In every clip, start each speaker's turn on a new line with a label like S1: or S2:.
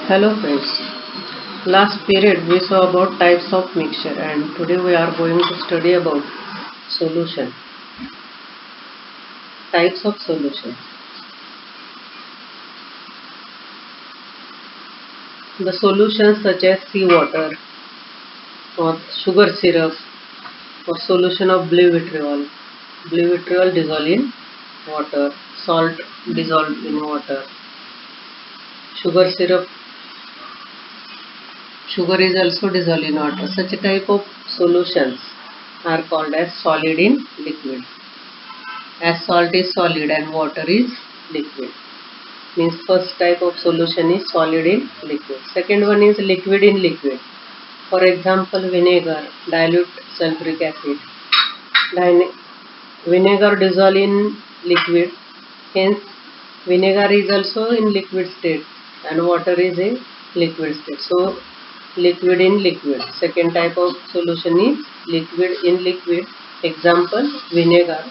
S1: Hello friends, last period we saw about types of mixture and today we are going to study about solution. Types of solution. The solutions such as seawater or sugar syrup or solution of blue vitriol. Blue vitriol dissolved in water, salt dissolved in water. Sugar syrup, sugar is also dissolved in water. Such a type of solutions are called as solid in liquid. As salt is solid and water is liquid. Means first type of solution is solid in liquid. Second one is liquid in liquid. For example, vinegar, dilute sulfuric acid. Vinegar dissolve in liquid. Hence, vinegar is also in liquid state and water is in liquid state. So, liquid in liquid. Second type of solution is liquid in liquid. Example, vinegar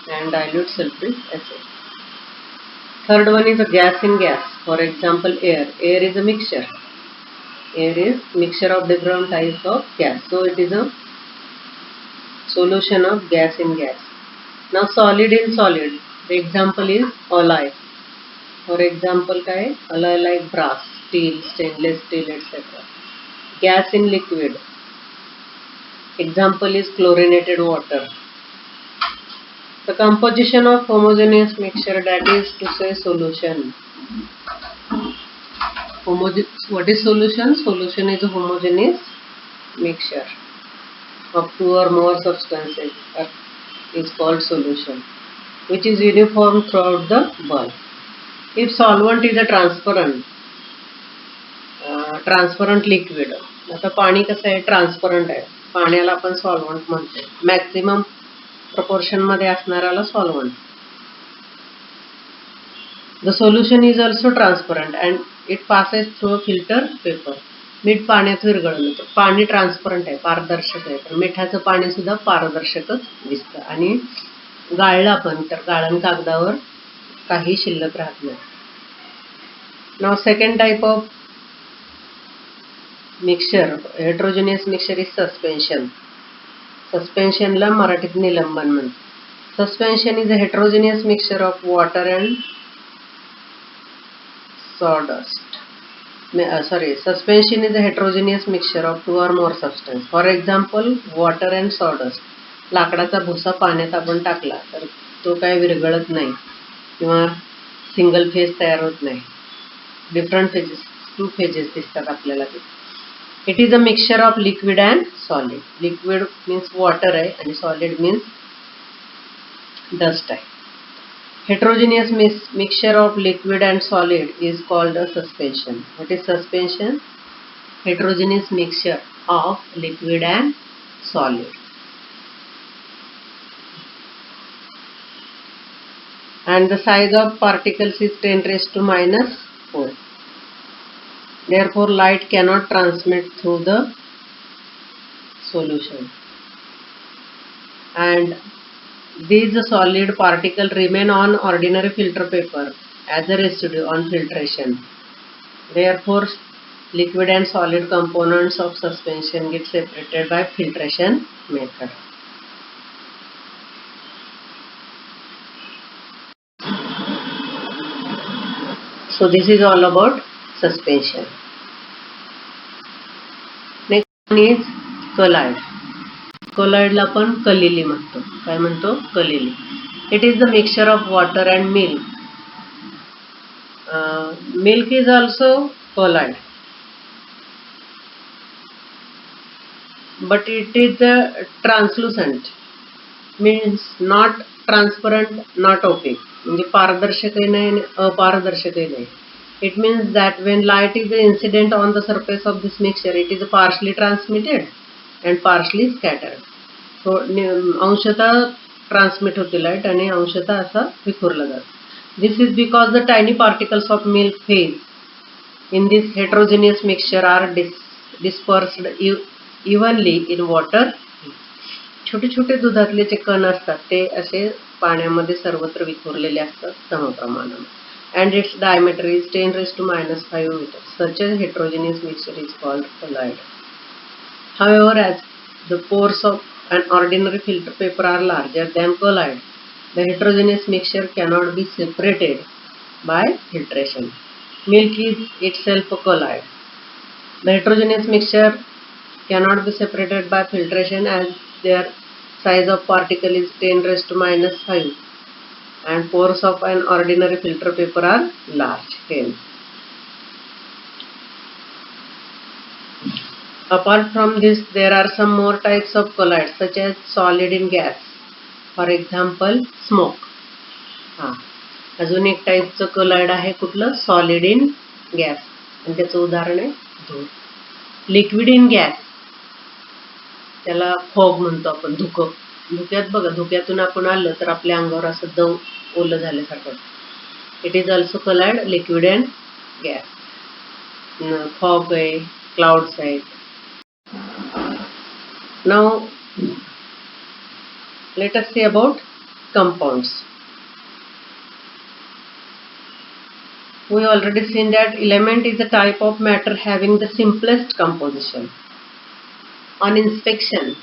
S1: and dilute sulfuric acid. Third one is a gas in gas. For example, air. Air is a mixture. Air is mixture of different types of gas. So it is a solution of gas in gas. Now solid in solid. The example is alloy. For example, काय alloy like brass, steel, stainless steel, etc. Gas in liquid. Example is chlorinated water. The composition of homogeneous mixture, that is to say solution. What is solution? Solution is a homogeneous mixture of two or more substances is called solution, which is uniform throughout the bulk. If solvent is a transparent liquid, आता पाणी कसं आहे transparent आहे, पाण्याला आपण solvent म्हणतो. Maximum proportion मध्ये असणाऱ्याला solvent. The solution is also transparent and it passes through a filter paper. मीठ पाण्यात विरघळलं तर पाणी ट्रान्सपरंट आहे, पारदर्शक आहे, तर मिठाचं पाणी सुद्धा पारदर्शकच दिसतं आणि गाळलं आपण तर गाळण कागदावर काही शिल्लक राहत नाही. Now second type of mixture, heterogeneous mixture is suspension. Suspension ला मराठीत निलंबन म्हणतात. Suspension is a heterogeneous mixture of water and sawdust. Suspension is a heterogeneous mixture of two or more substances. For example, water and sawdust. लाकडाचा भुसा पाण्यात आपण टाकला तर तो काय विरघळत नाही किंवा सिंगल फेज तयार होत नाही. डिफरंट फेजेस, टू फेजेस दिसतात आपल्याला ते. It is a mixture of liquid and solid. Liquid means water आहे आणि सॉलिड मीन्स डस्ट आहे. Heterogeneous mixture of liquid and solid is called a suspension. What is suspension? Heterogeneous mixture of liquid and solid. And the size of particles is 10 raised to minus 4. Therefore, light cannot transmit through the solution. And these solid particles remain on ordinary filter paper as a residue on filtration. Therefore, liquid and solid components of suspension get separated by filtration method. So this is all about suspension. Next one is colloid. Colloid ला आपण कलिली म्हणतो. काय म्हणतो? कलिली. It is the mixture of water and milk. Milk is also colloid, but it is translucent, means not transparent, not opaque. म्हणजे पारदर्शकही नाही आणि अपारदर्शकही नाही. It means that when light is incident on the surface of this mixture, it is partially transmitted and partially scattered. So अंशतः transmit होते light आणि अंशतः असा विखुरला जातो. This is because the tiny particles of milk phase in this heterogeneous mixture are dispersed evenly in water. छोटे छोटे दुधातले जे कण असतात ते असे पाण्यामध्ये सर्वत्र विखुरलेले असतात समप्रमाणात. and its diameter is 10 raised to minus 5 meters. Such a heterogeneous mixture is called colloid. However, as the pores of an ordinary filter paper are larger than colloid, the heterogeneous mixture cannot be separated by filtration. Milk is itself a colloid. The heterogeneous mixture cannot be separated by filtration as their size of particle is 10 raised to minus 5 and pores of an ordinary filter paper are large, 10. Apart from this, there are some more types of colloids such as solid in gas. For example, smoke. अजून एक टाईपचं colloid आहे कुठलं? Solid in gas, आणि त्याचं उदाहरण आहे धूर. लिक्विड इन गॅस, त्याला फॉग म्हणतो आपण, धुकं. धुक्यात बघा, धुक्यातून आपण आलं तर आपल्या अंगावर असं दव ओलं झाल्यासारखं. It is also colloid, liquid and gas. Fog आहे, क्लाउड्स आहेत. Now let us see about compounds. We already seen that element is a type of matter having the simplest composition. On inspection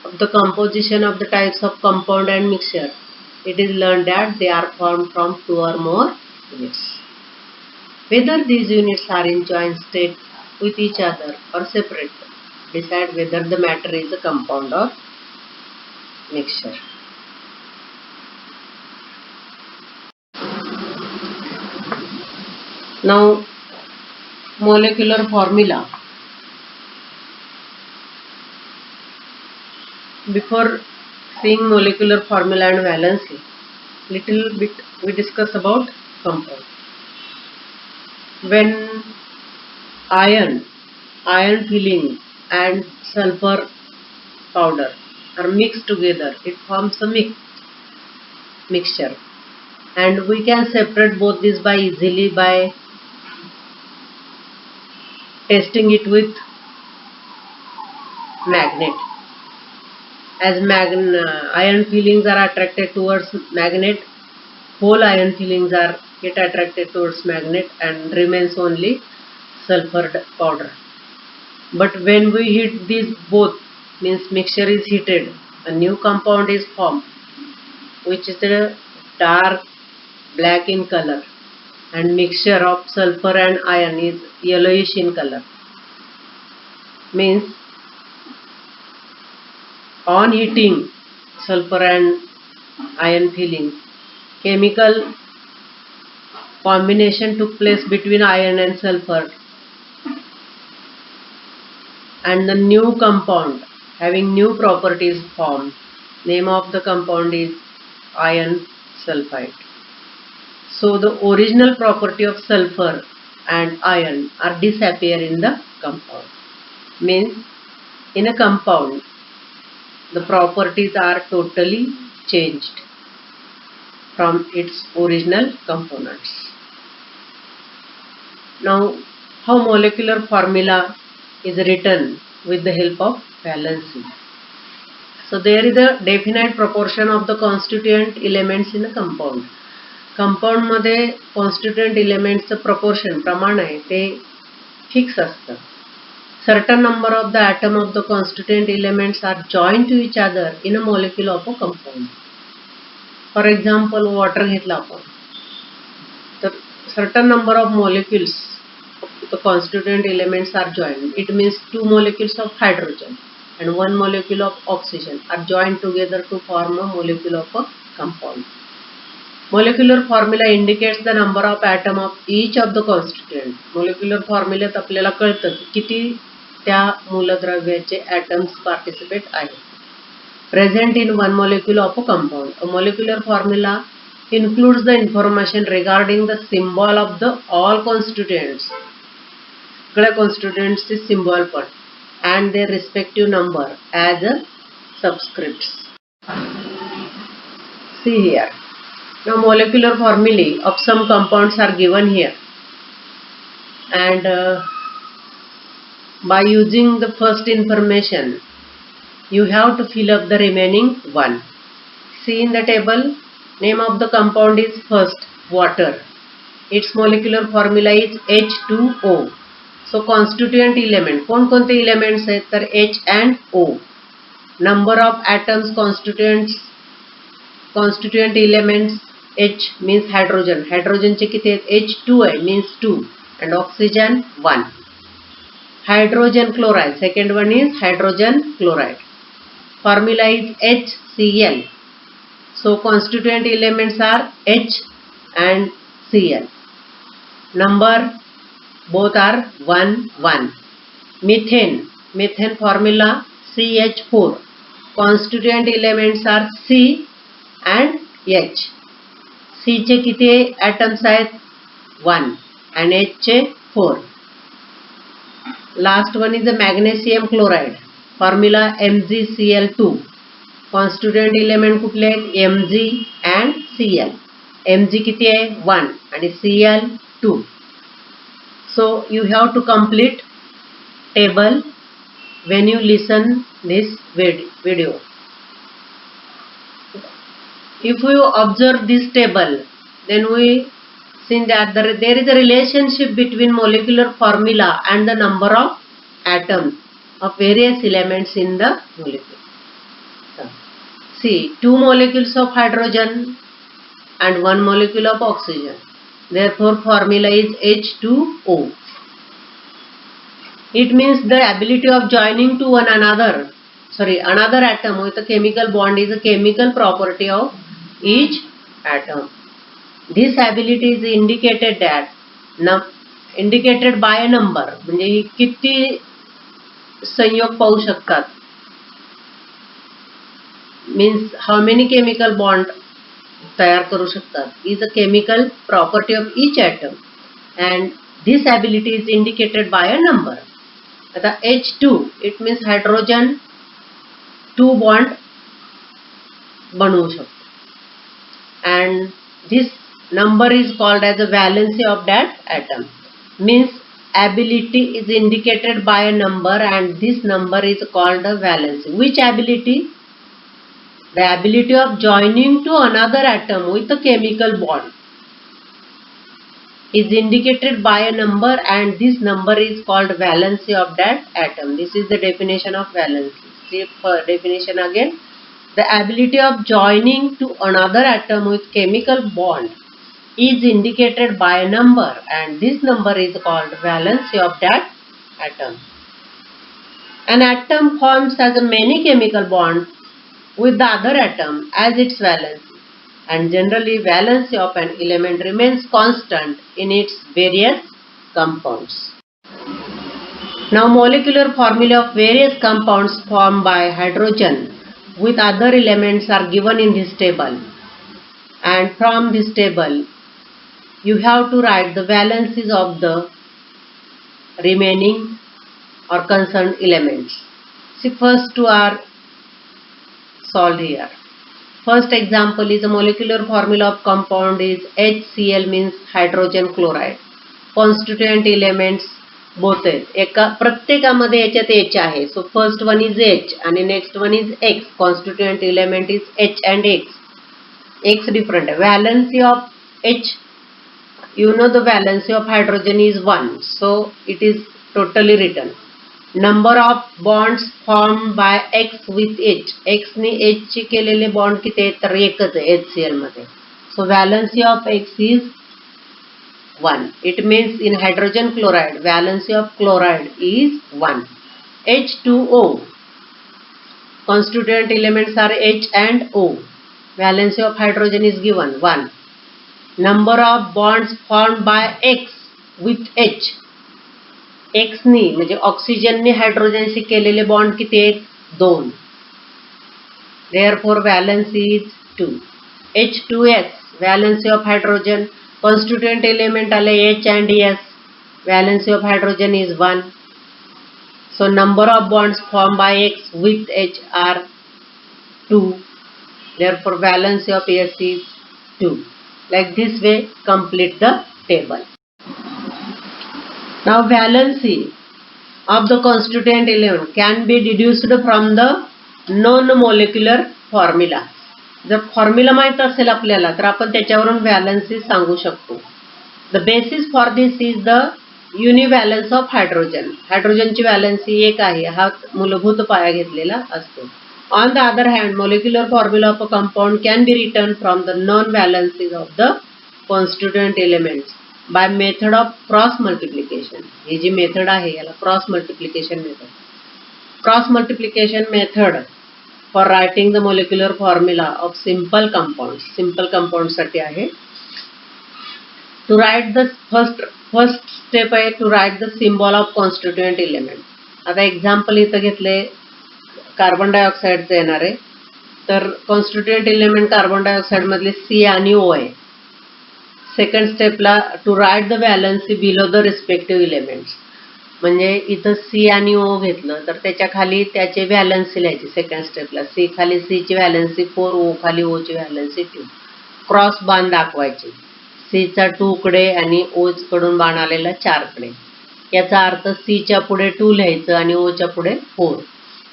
S1: of the composition of the types of compound and mixture, it is learned that they are formed from 2 or more units. Whether these units are in joint state with each other or separate decide whether the matter is a compound or mixture. Now, molecular formula. Before seeing molecular formula and valency, little bit we discuss about compound. When iron filling and sulfur powder are mixed together, it forms a mixture, and we can separate both these by easily by testing it with magnet. As iron fillings are attracted towards magnet, whole iron fillings are get attracted towards magnet and remains only sulfur powder. But when we heat these both, means mixture is heated, a new compound is formed, which is the dark black in color, and mixture of sulfur and iron is yellowish in color. Means on heating sulfur and iron filling, chemical combination took place between iron and sulfur, and the new compound having new properties formed. Name of the compound is iron sulfide. So the original property of sulfur and iron are disappear in the compound. Means in a compound the properties are totally changed from its original components. Now, how molecular formula is written with the help of valency. So there is a definite proportion of the constituent elements in a compound. Compound मध्ये constituent elements चं proportion प्रमाण आहे ते fix असतं. Certain number of the atom of the constituent elements are joined to each other in a molecule of a compound. For example, water घेतला आपण, तर certain number of molecules the constituent elements are joined. It means 2 molecules of hydrogen and 1 molecule of oxygen are joined together to form a molecule of a compound. Molecular formula indicates the number of atom of each of the constituent. Molecular formula आपल्याला कळतं किती त्या मूलद्रव्याचे atoms participate आहेत. Present in one molecule of a compound. A molecular formula includes the information regarding the symbol of the all constituents. सगळ्या constituents चे symbol पण and their respective number as a subscripts. See here. Now molecular formulae of some compounds are given here, and by using the first information you have to fill up the remaining one. See in the table, name of the compound is first water, Its molecular formula is H2O. So constituent element, कोणकोणते elements आहेत तर H and O. Number of atoms constituent elements, H means hydrogen. Hydrogen चे किती आहेत H2 आहे means 2 and oxygen 1. Hydrogen chloride, second one is hydrogen chloride. Formula is HCl. So constituent elements are H and Cl. Number both are 1 1. Methane formula CH4. Constituent elements are C and H. C चे किती atoms आहेत 1 and H चे 4. Last one is the magnesium chloride. Formula MgCl2. Constituent element कुठले आहेत Mg and Cl. Mg किती आहे 1 आणि Cl 2. So you have to complete table when you listen this video. If you observe this table, then we see that there is a relationship between molecular formula and the number of atoms of various elements in the molecule. See, 2 molecules of hydrogen and 1 molecule of oxygen. Therefore, formula is H2O. It means the ability of joining to another atom with a chemical bond is a chemical property of each atom. This ability is indicated by a number. म्हणजे किती संयोग पाहू शकतात means how many chemical bond तयार करू शकतात is a chemical property of each atom and this ability is indicated by a number. आता H2 it means hydrogen 2 bond बनवू शकतो and this number is called as the valency of that atom. Means ability is indicated by a number and this number is called the valency. Which ability? The ability of joining to another atom with a chemical bond is indicated by a number and this number is called valency of that atom. This is the definition of valency. See definition again. The ability of joining to another atom with chemical bond is indicated by a number and this number is called valency of that atom. An atom forms as many chemical bonds with the other atom as its valency and generally valency of an element remains constant in its various compounds. Now molecular formula of various compounds formed by hydrogen with other elements are given in this table and from this table you have to write the valencies of the remaining or concerned elements. See, first two are solved here. First example is a molecular formula of compound is HCl means hydrogen chloride. Constituent elements both आहेत प्रत्येकामध्ये याच्यात H आहे. So first one is H आणि next one is X. Constituent element is H and X. X different. Valency of H, you know the valency of hydrogen is 1. So it is totally written. Number of bonds formed by X with H. X ने H ची केलेले bond किती आहेत तर एकच आहे HCl मध्ये. So valency of X is 1. It means in hydrogen chloride valency of chloride is 1. H2O. Constituent elements are H and O. Valency of hydrogen is given 1. Number of bonds formed by X with H. X नी म्हणजे oxygen ने हायड्रोजनशी केलेले bond किती आहेत 2. Therefore valency is 2. H2S valency of hydrogen. Constituent element आले H and S. Valency of hydrogen is 1. So number of bonds formed by X with H are 2. Therefore valency of S is 2. Like this way complete the table. Now valency of the constituent element can be deduced from the known molecular formula. जर formula माहित असेल आपल्याला तर आपण त्याच्यावरून valency सांगू शकतो. The basis for this is the univalence of hydrogen. हायड्रोजनची व्हॅलन्सी एक आहे, हा मूलभूत पाया घेतलेला असतो. On the other hand, molecular formula of a compound can be written from the non-valencies of the constituent elements by method of cross multiplication. ही जी मेथड आहे याला cross multiplication method. Cross multiplication method for writing the molecular formula of simple compounds. Simple compounds साठी आहे. To write the first step आहे to write the symbol of constituent element. आता example इथं घेतले कार्बन डायऑक्साईडचं येणार आहे. तर कॉन्स्टिट्युएंट एलिमेंट कार्बन डायऑक्साईड मधले C आणि O आहे. सेकंड स्टेपला to write the valency below the respective elements. म्हणजे इथं C आणि O घेतलं तर त्याच्या खाली त्याचे व्हॅलन्सी लिहायची. सेकंड स्टेपला C खाली C ची व्हॅलन्सी 4, O खाली O ची व्हॅलन्सी 2. क्रॉस बाण दाखवायची. C चा 2 कडे आणि O कडून बाण आलेला 4 कडे. याचा अर्थ C च्या पुढे 2 लिहायचं आणि O च्या पुढे 4.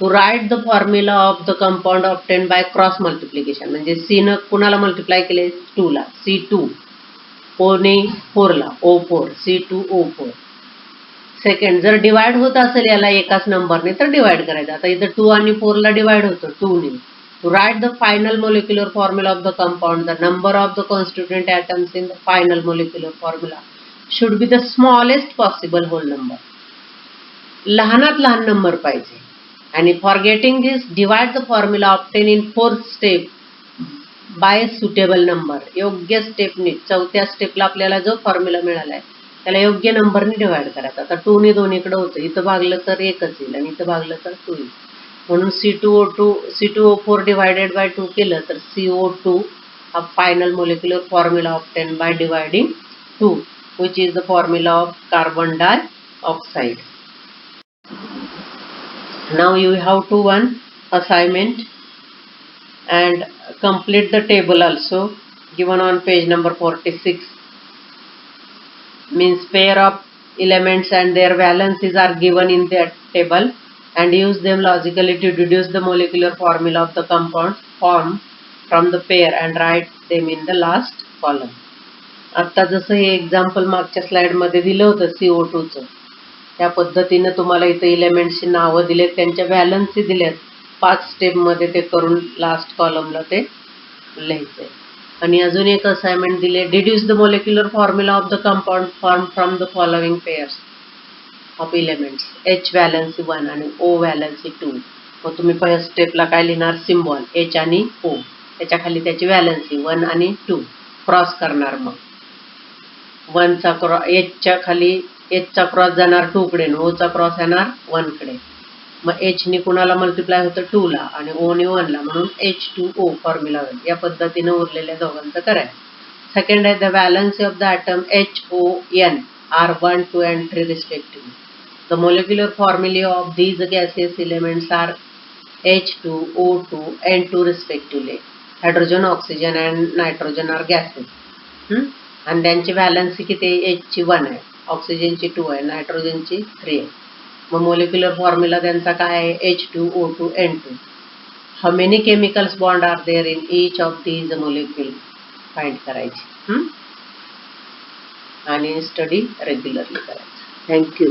S1: To write the formula of the compound obtain by cross multiplication. म्हणजे C न कुणाला मल्टिप्लाय केले 2 ला C2, O ने 4 ला O4 C2O4. सेकंड जर डिवाइड होत असेल याला एकाच नंबरने तर डिवाइड करायचं. आता इथं 2 आणि 4 ला डिवाइड होतं 2 ने. To write the final molecular formula of the compound, the number of the constituent atoms in the final molecular formula should be the smallest possible whole number. लहानात लहान नंबर पाहिजे. आणि for getting this, divide the formula obtained in fourth step by suitable number. योग्य स्टेपने चौथ्या स्टेपला आपल्याला जो formula मिळाला आहे त्याला योग्य नंबरने डिवाइड करायचा. आता 2 ने दोन्हीकडे होतं, इथं भागलं तर एकच येईल आणि इथं भागलं तर 2 येईल. म्हणून C2O4 डिवायडेड बाय 2 केलं तर CO2 हा final molecular formula obtain bye dividing 2 which is the formula of carbon dioxide. Now you have to one assignment and complete the table also given on page number 46. Means pair of elements and their valencies are given in that table and use them logically to deduce the molecular formula of the compound formed from the pair and write them in the last column. आता जसं हे example मागच्या slide मध्ये दिलं होतं CO2 चं, त्या पद्धतीने तुम्हाला इथं एलिमेंट्सची नावं दिलेत, त्यांच्या व्हॅलन्सी दिल्यात. 5 स्टेप मध्ये ते करून लास्ट कॉलमला ते लिहायचंय. आणि अजून एक असाइनमेंट दिले, deduce the molecular formula of the compound form from the following pairs of elements. H valency 1 आणि O व्हॅलन्सी 2. मग तुम्ही पहिल्या स्टेपला काय लिहिणार, सिम्बॉल H आणि O, त्याच्या खाली त्याची व्हॅलन्सी 1 आणि 2 क्रॉस करणार. मग 1 चा क्रॉस H च्या खाली H चा क्रॉस जाणार 2 कडे, O चा क्रॉस येणार 1 कडे. मग H ने कुणाला मल्टिप्लाय होतं 2 ला आणि O ने 1 ला, म्हणून H2O फॉर्म्युला होईल. या पद्धतीने उरलेल्या दोघांचं करायचं. सेकंड आहे the valency of the atom HON are 1, 2 and 3 respectively. The molecular formulae of these gaseous elements are H2, O2 and 2 respectively. Hydrogen, oxygen and nitrogen are gases. आणि त्यांची व्हॅलन्सी किती आहे, H ची 1 आहे, ऑक्सिजनची 2 आहे, नायट्रोजनची 3 आहे. मग मोलिक्युलर फॉर्म्युला त्यांचा काय आहे, H2O2 N2. How many chemicals bond are there in each of these molecule find करायची आणि स्टडी रेग्युलरली करायचं. थँक्यू.